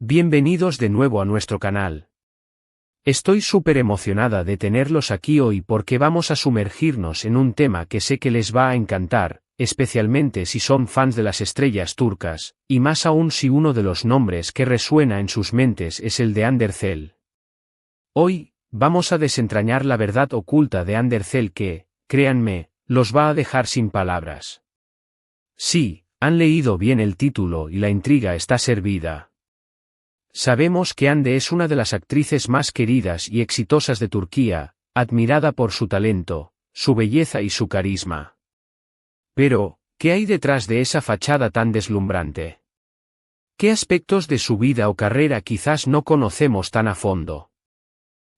Bienvenidos de nuevo a nuestro canal. Estoy súper emocionada de tenerlos aquí hoy porque vamos a sumergirnos en un tema que sé que les va a encantar, especialmente si son fans de las estrellas turcas, y más aún si uno de los nombres que resuena en sus mentes es el de Andercel. Hoy, vamos a desentrañar la verdad oculta de Andercel que, créanme, los va a dejar sin palabras. Sí, han leído bien el título y la intriga está servida. Sabemos que Hande es una de las actrices más queridas y exitosas de Turquía, admirada por su talento, su belleza y su carisma. Pero, ¿qué hay detrás de esa fachada tan deslumbrante? ¿Qué aspectos de su vida o carrera quizás no conocemos tan a fondo?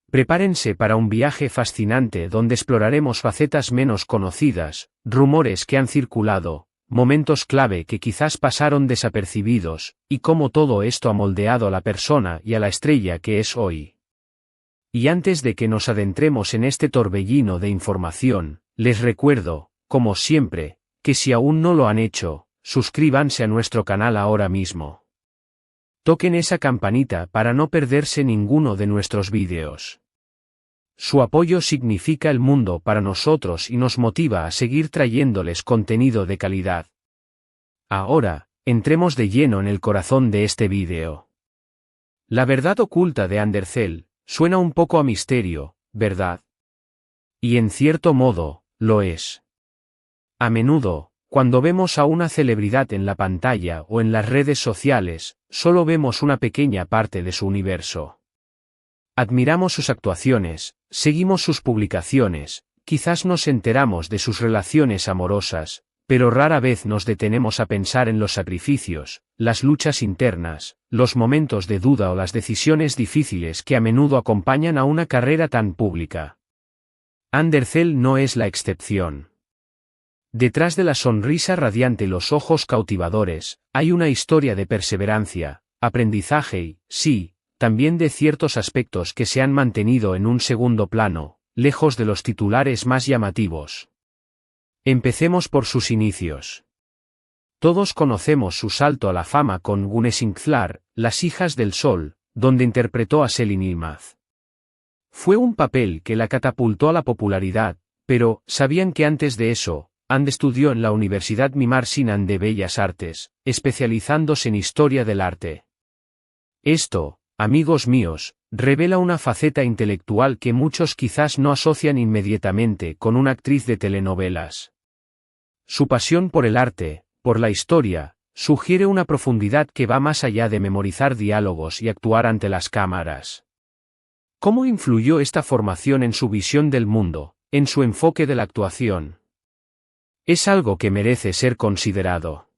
Prepárense para un viaje fascinante donde exploraremos facetas menos conocidas, rumores que han circulado, momentos clave que quizás pasaron desapercibidos, y cómo todo esto ha moldeado a la persona y a la estrella que es hoy. Y antes de que nos adentremos en este torbellino de información, les recuerdo, como siempre, que si aún no lo han hecho, suscríbanse a nuestro canal ahora mismo. Toquen esa campanita para no perderse ninguno de nuestros vídeos. Su apoyo significa el mundo para nosotros y nos motiva a seguir trayéndoles contenido de calidad. Ahora, entremos de lleno en el corazón de este vídeo. La verdad oculta de Andercel suena un poco a misterio, ¿verdad? Y en cierto modo, lo es. A menudo, cuando vemos a una celebridad en la pantalla o en las redes sociales, solo vemos una pequeña parte de su universo. Admiramos sus actuaciones, seguimos sus publicaciones, quizás nos enteramos de sus relaciones amorosas, pero rara vez nos detenemos a pensar en los sacrificios, las luchas internas, los momentos de duda o las decisiones difíciles que a menudo acompañan a una carrera tan pública. Andercel no es la excepción. Detrás de la sonrisa radiante y los ojos cautivadores, hay una historia de perseverancia, aprendizaje y, sí, también de ciertos aspectos que se han mantenido en un segundo plano, lejos de los titulares más llamativos. Empecemos por sus inicios. Todos conocemos su salto a la fama con Güneşinkler, Las hijas del sol, donde interpretó a Selin Yılmaz. Fue un papel que la catapultó a la popularidad, pero, ¿sabían que antes de eso, Hande estudió en la Universidad Mimar Sinan de Bellas Artes, especializándose en historia del arte? Esto, amigos míos, revela una faceta intelectual que muchos quizás no asocian inmediatamente con una actriz de telenovelas. Su pasión por el arte, por la historia, sugiere una profundidad que va más allá de memorizar diálogos y actuar ante las cámaras. ¿Cómo influyó esta formación en su visión del mundo, en su enfoque de la actuación? Es algo que merece ser considerado.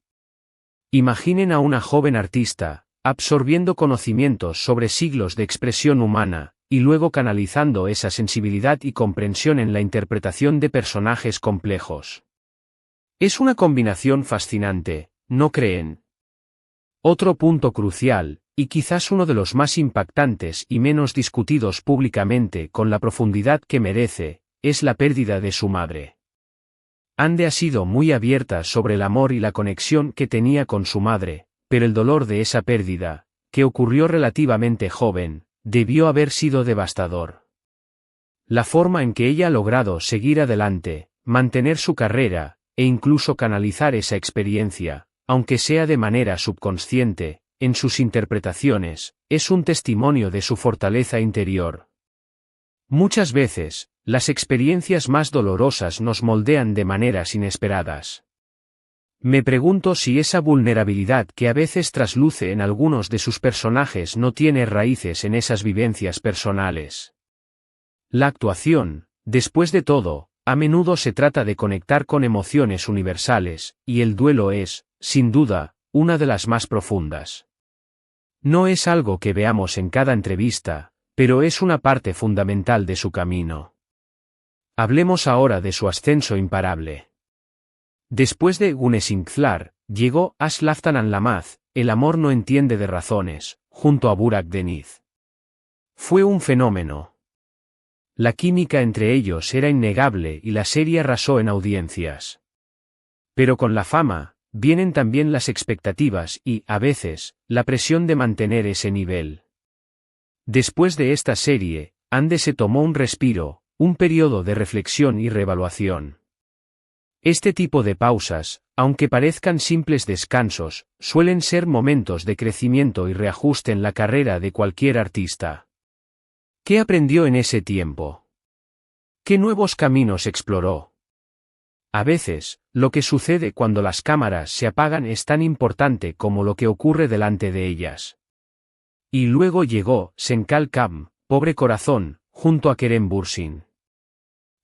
Imaginen a una joven artista, absorbiendo conocimientos sobre siglos de expresión humana, y luego canalizando esa sensibilidad y comprensión en la interpretación de personajes complejos. Es una combinación fascinante, ¿no creen? Otro punto crucial, y quizás uno de los más impactantes y menos discutidos públicamente con la profundidad que merece, es la pérdida de su madre. Hande ha sido muy abierta sobre el amor y la conexión que tenía con su madre, pero el dolor de esa pérdida, que ocurrió relativamente joven, debió haber sido devastador. La forma en que ella ha logrado seguir adelante, mantener su carrera, e incluso canalizar esa experiencia, aunque sea de manera subconsciente, en sus interpretaciones, es un testimonio de su fortaleza interior. Muchas veces, las experiencias más dolorosas nos moldean de maneras inesperadas. Me pregunto si esa vulnerabilidad que a veces trasluce en algunos de sus personajes no tiene raíces en esas vivencias personales. La actuación, después de todo, a menudo se trata de conectar con emociones universales, y el duelo es, sin duda, una de las más profundas. No es algo que veamos en cada entrevista, pero es una parte fundamental de su camino. Hablemos ahora de su ascenso imparable. Después de Güneşinkler, llegó Aşk Laftan Anlamaz, El amor no entiende de razones, junto a Burak Deniz. Fue un fenómeno. La química entre ellos era innegable y la serie arrasó en audiencias. Pero con la fama, vienen también las expectativas y, a veces, la presión de mantener ese nivel. Después de esta serie, Ande se tomó un respiro, un periodo de reflexión y reevaluación. Este tipo de pausas, aunque parezcan simples descansos, suelen ser momentos de crecimiento y reajuste en la carrera de cualquier artista. ¿Qué aprendió en ese tiempo? ¿Qué nuevos caminos exploró? A veces, lo que sucede cuando las cámaras se apagan es tan importante como lo que ocurre delante de ellas. Y luego llegó Senkal Kam, Pobre Corazón, junto a Kerem Bürsin.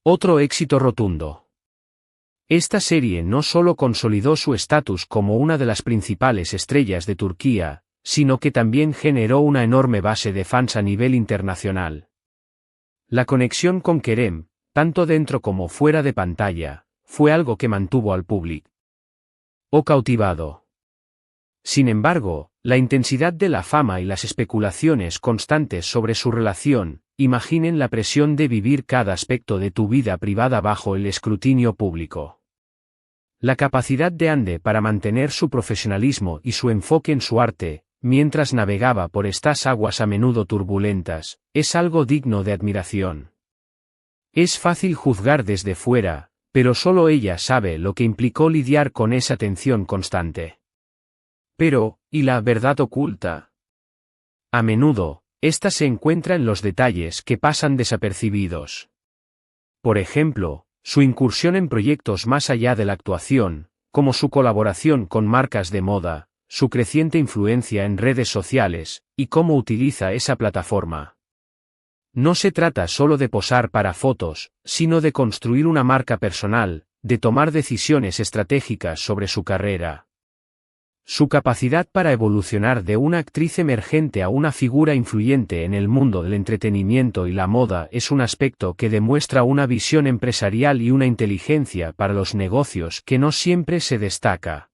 Otro éxito rotundo. Esta serie no solo consolidó su estatus como una de las principales estrellas de Turquía, sino que también generó una enorme base de fans a nivel internacional. La conexión con Kerem, tanto dentro como fuera de pantalla, fue algo que mantuvo al público cautivado. Sin embargo, la intensidad de la fama y las especulaciones constantes sobre su relación, imaginen la presión de vivir cada aspecto de tu vida privada bajo el escrutinio público. La capacidad de Ande para mantener su profesionalismo y su enfoque en su arte, mientras navegaba por estas aguas a menudo turbulentas, es algo digno de admiración. Es fácil juzgar desde fuera, pero solo ella sabe lo que implicó lidiar con esa tensión constante. Pero, ¿y la verdad oculta? A menudo, esta se encuentra en los detalles que pasan desapercibidos. Por ejemplo, su incursión en proyectos más allá de la actuación, como su colaboración con marcas de moda, su creciente influencia en redes sociales, y cómo utiliza esa plataforma. No se trata solo de posar para fotos, sino de construir una marca personal, de tomar decisiones estratégicas sobre su carrera. Su capacidad para evolucionar de una actriz emergente a una figura influyente en el mundo del entretenimiento y la moda es un aspecto que demuestra una visión empresarial y una inteligencia para los negocios que no siempre se destaca.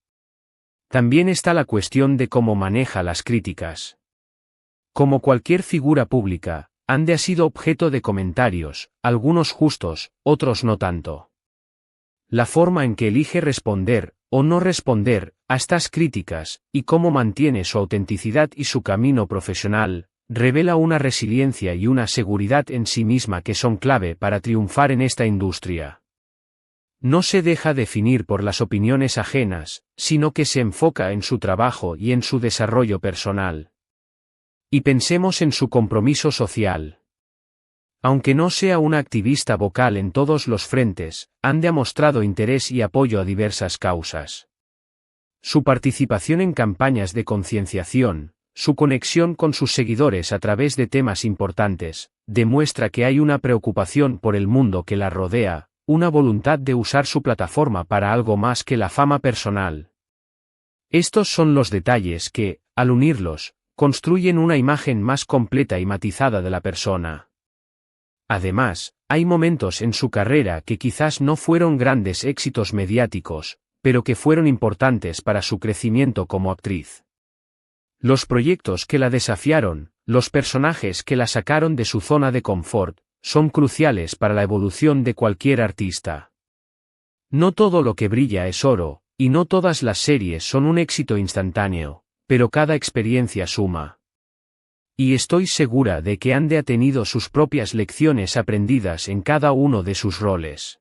También está la cuestión de cómo maneja las críticas. Como cualquier figura pública, Ande ha sido objeto de comentarios, algunos justos, otros no tanto. La forma en que elige responder, o no responder, a estas críticas, y cómo mantiene su autenticidad y su camino profesional, revela una resiliencia y una seguridad en sí misma que son clave para triunfar en esta industria. No se deja definir por las opiniones ajenas, sino que se enfoca en su trabajo y en su desarrollo personal. Y pensemos en su compromiso social. Aunque no sea una activista vocal en todos los frentes, Ande ha mostrado interés y apoyo a diversas causas. Su participación en campañas de concienciación, su conexión con sus seguidores a través de temas importantes, demuestra que hay una preocupación por el mundo que la rodea, una voluntad de usar su plataforma para algo más que la fama personal. Estos son los detalles que, al unirlos, construyen una imagen más completa y matizada de la persona. Además, hay momentos en su carrera que quizás no fueron grandes éxitos mediáticos, pero que fueron importantes para su crecimiento como actriz. Los proyectos que la desafiaron, los personajes que la sacaron de su zona de confort, son cruciales para la evolución de cualquier artista. No todo lo que brilla es oro, y no todas las series son un éxito instantáneo, pero cada experiencia suma. Y estoy segura de que Ande ha tenido sus propias lecciones aprendidas en cada uno de sus roles.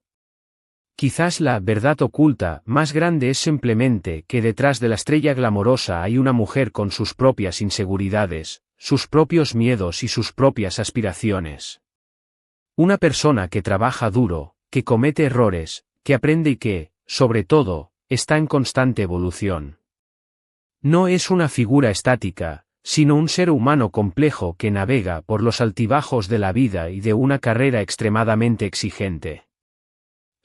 Quizás la verdad oculta más grande es simplemente que detrás de la estrella glamorosa hay una mujer con sus propias inseguridades, sus propios miedos y sus propias aspiraciones. Una persona que trabaja duro, que comete errores, que aprende y que, sobre todo, está en constante evolución. No es una figura estática, sino un ser humano complejo que navega por los altibajos de la vida y de una carrera extremadamente exigente.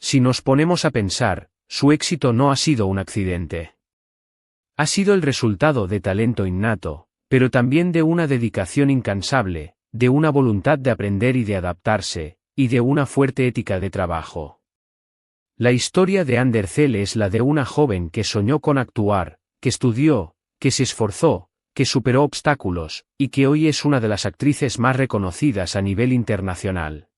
Si nos ponemos a pensar, su éxito no ha sido un accidente. Ha sido el resultado de talento innato, pero también de una dedicación incansable, de una voluntad de aprender y de adaptarse, y de una fuerte ética de trabajo. La historia de Ande Erçel es la de una joven que soñó con actuar, que estudió, que se esforzó, que superó obstáculos, y que hoy es una de las actrices más reconocidas a nivel internacional.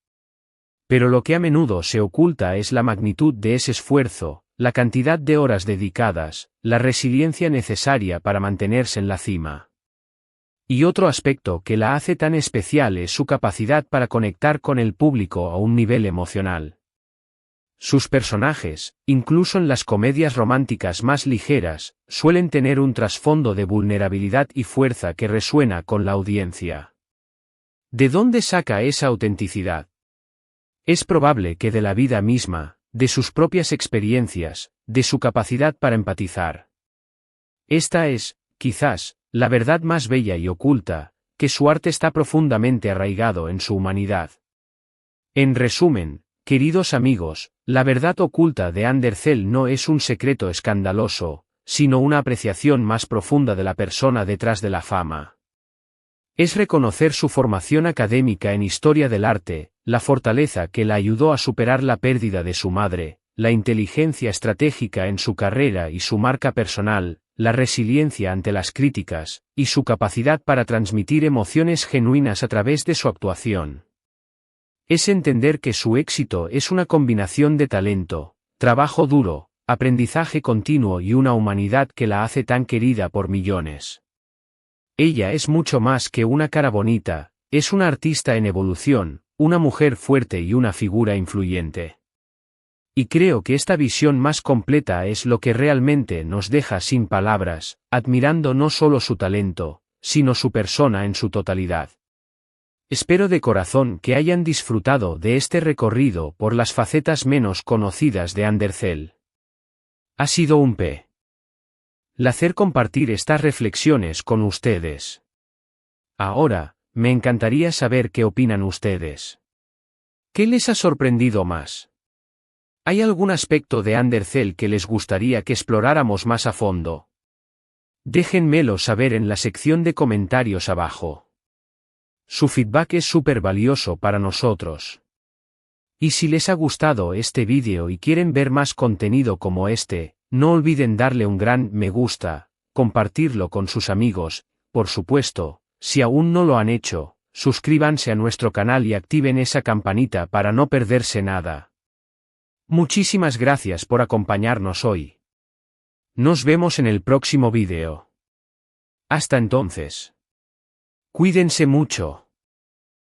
Pero lo que a menudo se oculta es la magnitud de ese esfuerzo, la cantidad de horas dedicadas, la resiliencia necesaria para mantenerse en la cima. Y otro aspecto que la hace tan especial es su capacidad para conectar con el público a un nivel emocional. Sus personajes, incluso en las comedias románticas más ligeras, suelen tener un trasfondo de vulnerabilidad y fuerza que resuena con la audiencia. ¿De dónde saca esa autenticidad? Es probable que de la vida misma, de sus propias experiencias, de su capacidad para empatizar. Esta es, quizás, la verdad más bella y oculta, que su arte está profundamente arraigado en su humanidad. En resumen, queridos amigos, la verdad oculta de Andercel no es un secreto escandaloso, sino una apreciación más profunda de la persona detrás de la fama. Es reconocer su formación académica en historia del arte, la fortaleza que la ayudó a superar la pérdida de su madre, la inteligencia estratégica en su carrera y su marca personal, la resiliencia ante las críticas, y su capacidad para transmitir emociones genuinas a través de su actuación. Es entender que su éxito es una combinación de talento, trabajo duro, aprendizaje continuo y una humanidad que la hace tan querida por millones. Ella es mucho más que una cara bonita, es una artista en evolución, una mujer fuerte y una figura influyente. Y creo que esta visión más completa es lo que realmente nos deja sin palabras, admirando no solo su talento, sino su persona en su totalidad. Espero de corazón que hayan disfrutado de este recorrido por las facetas menos conocidas de Andercel. Ha sido un placer compartir estas reflexiones con ustedes. Ahora, me encantaría saber qué opinan ustedes. ¿Qué les ha sorprendido más? ¿Hay algún aspecto de Andercel que les gustaría que exploráramos más a fondo? Déjenmelo saber en la sección de comentarios abajo. Su feedback es súper valioso para nosotros. Y si les ha gustado este vídeo y quieren ver más contenido como este, no olviden darle un gran me gusta, compartirlo con sus amigos, por supuesto, si aún no lo han hecho, suscríbanse a nuestro canal y activen esa campanita para no perderse nada. Muchísimas gracias por acompañarnos hoy. Nos vemos en el próximo vídeo. Hasta entonces. Cuídense mucho.